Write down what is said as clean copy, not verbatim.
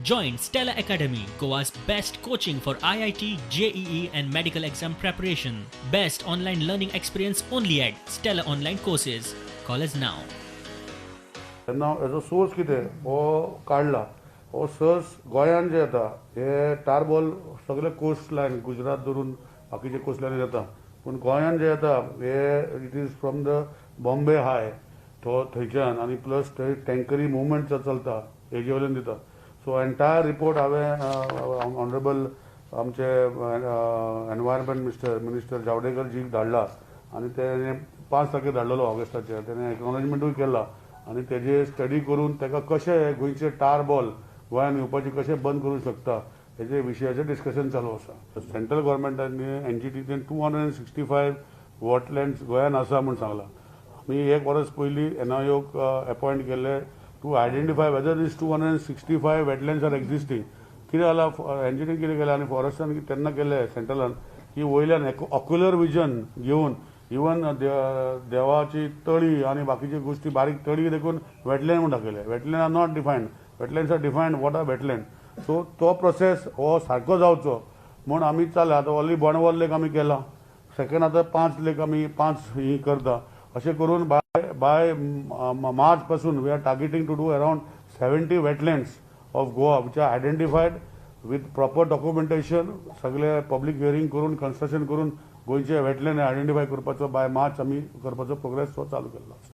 Join Stella Academy, Goa's best coaching for IIT, JEE, and medical exam preparation. Best online learning experience only at Stella Online Courses. Call us now. तेन्ना हेजो source कितें हो काडला हो source गोंयान जे येता हे टारबॉल सगळे कोस्ट लायन गुजरात धरून बाकीचे कोस्ट लायन येता पूण गोंयान जे येता हे it is from the Bombay high तो थंयच्यान आनी प्लस थंय टँकरी मुवमेंट जो चलता हेजे वयल्यान दिता सो एंटायर रिपोर्ट हांवें ऑनरेबल आमचे एनवायरमेंट मिनिस्टर जावडेकरजीक धाडला आनी तेणे 5 तारखेक धाडलेलो ऑगस्टाचे तेणे एक्नॉलेजमेंटूय केला आनी तेजे स्टडी करून ताका कशें गोंयचे टार बॉल गोंयान येवपाचे कशें बंद करूंक शकता हेजे विशयाचें डिस्कशन चालू आसा सेंट्रल गव्हर्मेंटानी एनजीटीन 265 वॉटलँड्स गोंयान आसा म्हूण सांगला आमी 1 वर्स पयलीं एनआयओक अपॉयंट केल्ले to identify whether these 265 wetlands are existing कितें जाला एनजीटीन कितें केलें आनी फॉरेस्टान तेन्ना केलें सेंट्रलान की वयल्यान ऑक्युलर विजन घेवन इवन देवाची तळी आणि बाकीचे गोष्टी बारीक तळी देखून वेटलँड म्हणून दाखयले wetland are not defined wetlands are defined what are wetland so तो प्रोसेस हो सारको जावचो म्हूण आमी चालला आतां ऑलरेडी बोंडवल लेक आमी केला सेकंड आतां 5 लेक आमी 5 ही करता अशें करून बाय मार्च पासून we are targeting to do around 70 wetlands of Goa which are identified with proper documentation सगळे पब्लीक हियरींग करून कन्स्ट्रक्शन करून गोंयचे वेटलँड आयडेंटिफाय करपाचो बाय मार्च आमी करपाचो प्रोग्रेस तो चालू केल्लो